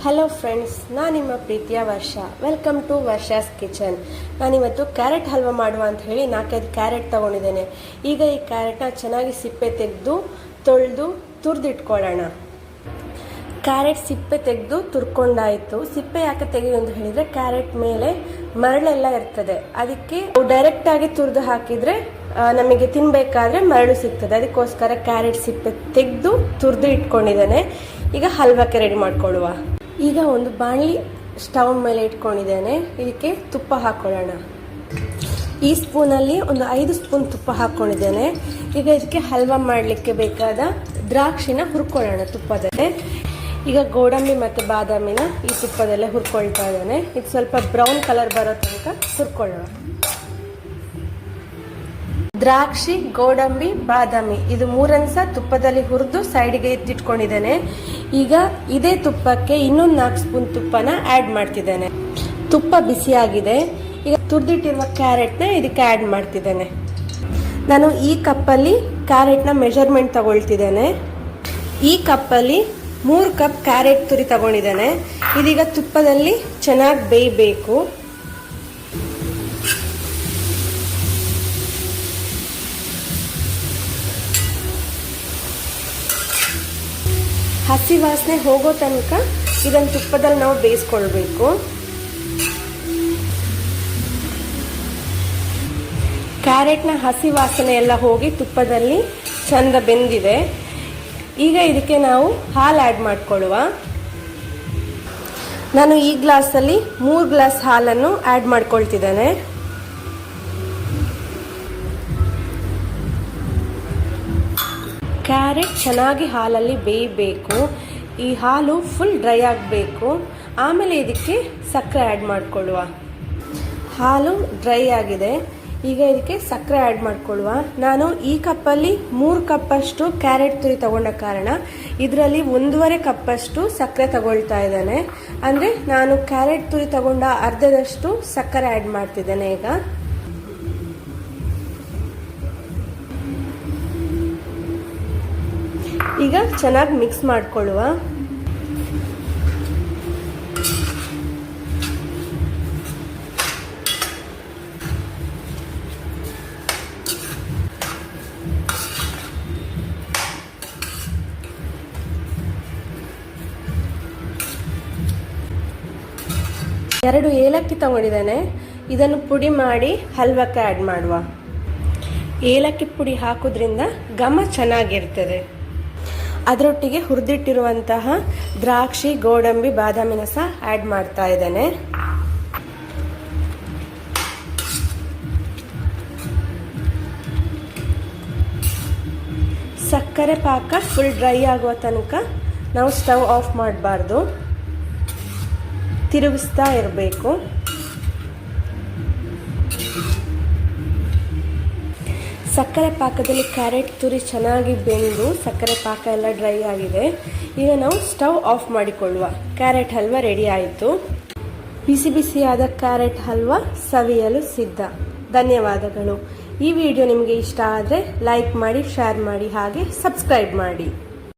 Hello friends, ನಾನು ನಿಮ್ಮ ಪ್ರೀತಿಯ Varsha. Welcome to Varsha's kitchen. ನಾನಿವತ್ತು ಕ್ಯಾರೆಟ್ ಹಲ್ವಾ ಮಾಡುವ ಅಂತ ಹೇಳಿ 4-5 ಕ್ಯಾರೆಟ್ ತೊಗೊಂಡಿದ್ದೇನೆ. ಈಗ ಈ ಕ್ಯಾರೆಟ್ನ ಚೆನ್ನಾಗಿ ಸಿಪ್ಪೆ ತೆಗೆದು ತೊಳೆದು ತುರಿದಿಟ್ಕೊಳ್ಳೋಣ. ಕ್ಯಾರೆಟ್ ಸಿಪ್ಪೆ ತೆಗೆದು ತುರ್ಕೊಂಡಾಯಿತು. ಸಿಪ್ಪೆ ಯಾಕೆ ತೆಗೆದು ಅಂತ ಹೇಳಿದರೆ ಕ್ಯಾರೆಟ್ ಮೇಲೆ ಮರಳೆಲ್ಲ ಇರ್ತದೆ. ಅದಕ್ಕೆ ಡೈರೆಕ್ಟಾಗಿ ತುರಿದು ಹಾಕಿದರೆ ನಮಗೆ ತಿನ್ನಬೇಕಾದ್ರೆ ಮರಳು ಸಿಗ್ತದೆ. ಅದಕ್ಕೋಸ್ಕರ ಕ್ಯಾರೆಟ್ ಸಿಪ್ಪೆ ತೆಗೆದು ತುರಿದು ಇಟ್ಕೊಂಡಿದ್ದೇನೆ. ಈಗ ಹಲ್ವಕ್ಕೆ ರೆಡಿ ಮಾಡ್ಕೊಳ್ಳುವ. ಈಗ ಒಂದು ಬಾಣಲಿ ಸ್ಟವ್ ಮೇಲೆ ಇಟ್ಕೊಂಡಿದ್ದೇನೆ. ಇದಕ್ಕೆ ತುಪ್ಪ ಹಾಕೊಳ್ಳೋಣ. ಈ ಸ್ಪೂನಲ್ಲಿ ಒಂದು 5 ಸ್ಪೂನ್ ತುಪ್ಪ ಹಾಕ್ಕೊಂಡಿದ್ದೇನೆ. ಈಗ ಇದಕ್ಕೆ ಹಲ್ವಾ ಮಾಡಲಿಕ್ಕೆ ಬೇಕಾದ ದ್ರಾಕ್ಷಿನ ಹುರ್ಕೊಳ್ಳೋಣ ತುಪ್ಪದಲ್ಲೇ. ಈಗ ಗೋಡಂಬಿ ಮತ್ತು ಬಾದಾಮಿನ ಈ ತುಪ್ಪದಲ್ಲೇ ಹುರ್ಕೊಳ್ತಾ ಇದ್ದೇನೆ. ಇದು ಸ್ವಲ್ಪ ಬ್ರೌನ್ ಕಲರ್ ಬರೋ ತನಕ ಹುರ್ಕೊಳ್ಳೋಣ. ದ್ರಾಕ್ಷಿ, ಗೋಡಂಬಿ, ಬಾದಾಮಿ ಇದು 3 ಸಹ ತುಪ್ಪದಲ್ಲಿ ಹುರಿದು ಸೈಡ್ಗೆ ಎತ್ತಿಟ್ಕೊಂಡಿದ್ದೇನೆ. ಈಗ ಇದೇ ತುಪ್ಪಕ್ಕೆ ಇನ್ನೊಂದು 4 ಸ್ಪೂನ್ ತುಪ್ಪನ ಆ್ಯಡ್ ಮಾಡ್ತಿದ್ದೇನೆ. ತುಪ್ಪ ಬಿಸಿಯಾಗಿದೆ. ಈಗ ತುರಿದಿಟ್ಟಿರುವ ಕ್ಯಾರೆಟ್ನ ಇದಕ್ಕೆ ಆ್ಯಡ್ ಮಾಡ್ತಿದ್ದೇನೆ. ನಾನು ಈ ಕಪ್ಪಲ್ಲಿ ಕ್ಯಾರೆಟ್ನ ಮೆಜರ್ಮೆಂಟ್ ತಗೊಳ್ತಿದ್ದೇನೆ. ಈ ಕಪ್ಪಲ್ಲಿ 3 ಕಪ್ ಕ್ಯಾರೆಟ್ ತುರಿ ತಗೊಂಡಿದ್ದೇನೆ. ಇದೀಗ ತುಪ್ಪದಲ್ಲಿ ಚೆನ್ನಾಗಿ ಬೇಯಬೇಕು. ಹಸಿ ವಾಸನೆ ಹೋಗೋ ತನಕ ಇದನ್ನು ತುಪ್ಪದಲ್ಲಿ ನಾವು ಬೇಯಿಸ್ಕೊಳ್ಬೇಕು. ಕ್ಯಾರೆಟ್ನ ಹಸಿ ವಾಸನೆ ಎಲ್ಲ ಹೋಗಿ ತುಪ್ಪದಲ್ಲಿ ಚಂದ ಬೆಂದಿದೆ. ಈಗ ಇದಕ್ಕೆ ನಾವು ಹಾಲು ಆ್ಯಡ್ ಮಾಡ್ಕೊಳ್ಳುವ. ನಾನು ಈ ಗ್ಲಾಸಲ್ಲಿ 3 ಗ್ಲಾಸ್ ಹಾಲನ್ನು ಆ್ಯಡ್ ಮಾಡ್ಕೊಳ್ತಿದ್ದೇನೆ. ಕ್ಯಾರೆಟ್ ಚೆನ್ನಾಗಿ ಹಾಲಲ್ಲಿ ಬೇಯಬೇಕು. ಈ ಹಾಲು ಫುಲ್ ಡ್ರೈ ಆಗಬೇಕು. ಆಮೇಲೆ ಇದಕ್ಕೆ ಸಕ್ಕರೆ ಆ್ಯಡ್ ಮಾಡಿಕೊಳ್ಳುವ. ಹಾಲು ಡ್ರೈ ಆಗಿದೆ. ಈಗ ಇದಕ್ಕೆ ಸಕ್ಕರೆ ಆ್ಯಡ್ ಮಾಡಿಕೊಳ್ಳುವ. ನಾನು ಈ ಕಪ್ಪಲ್ಲಿ 3 ಕಪ್ಪಷ್ಟು ಕ್ಯಾರೆಟ್ ತುರಿ ತಗೊಂಡ ಕಾರಣ ಇದರಲ್ಲಿ 1.5 ಕಪ್ಪಷ್ಟು ಸಕ್ಕರೆ ತಗೊಳ್ತಾ ಇದ್ದೇನೆ. ಅಂದರೆ ನಾನು ಕ್ಯಾರೆಟ್ ತುರಿ ತಗೊಂಡ ಅರ್ಧದಷ್ಟು ಸಕ್ಕರೆ ಆ್ಯಡ್ ಮಾಡ್ತಿದ್ದೇನೆ. ಈಗ ಚೆನ್ನಾಗಿ ಮಿಕ್ಸ್ ಮಾಡಿಕೊಳ್ಳುವ. ಎರಡು ಏಲಕ್ಕಿ ತಗೊಂಡಿದ್ದೇನೆ. ಇದನ್ನು ಪುಡಿ ಮಾಡಿ ಹಲ್ವಕ್ಕೆ ಆ್ಯಡ್ ಮಾಡುವ. ಏಲಕ್ಕಿ ಪುಡಿ ಹಾಕೋದ್ರಿಂದ ಘಮ ಚೆನ್ನಾಗಿರ್ತದೆ. ಅದರೊಟ್ಟಿಗೆ ಹುರಿದಿಟ್ಟಿರುವಂತಹ ದ್ರಾಕ್ಷಿ, ಗೋಡಂಬಿ, ಬಾದಾಮಿನ ಸಹ ಆ್ಯಡ್ ಮಾಡ್ತಾ ಇದ್ದೇನೆ. ಸಕ್ಕರೆ ಪಾಕ ಫುಲ್ ಡ್ರೈ ಆಗುವ ತನಕ ನಾವು ಸ್ಟವ್ ಆಫ್ ಮಾಡಬಾರ್ದು, ತಿರುಗಿಸ್ತಾ ಇರಬೇಕು. ಸಕ್ಕರೆ ಪಾಕದಲ್ಲಿ ಕ್ಯಾರೆಟ್ ತುರಿ ಚೆನ್ನಾಗಿ ಬೆಂದು ಸಕ್ಕರೆ ಪಾಕ ಎಲ್ಲ ಡ್ರೈ ಆಗಿದೆ. ಈಗ ನಾವು ಸ್ಟವ್ ಆಫ್ ಮಾಡಿಕೊಳ್ಳುವ. ಕ್ಯಾರೆಟ್ ಹಲ್ವಾ ರೆಡಿ ಆಯಿತು. ಬಿಸಿ ಬಿಸಿಯಾದ ಕ್ಯಾರೆಟ್ ಹಲ್ವಾ ಸವಿಯಲು ಸಿದ್ಧ. ಧನ್ಯವಾದಗಳು. ಈ ವಿಡಿಯೋ ನಿಮಗೆ ಇಷ್ಟ ಆದರೆ ಲೈಕ್ ಮಾಡಿ, ಶೇರ್ ಮಾಡಿ, ಹಾಗೆ ಸಬ್ಸ್ಕ್ರೈಬ್ ಮಾಡಿ.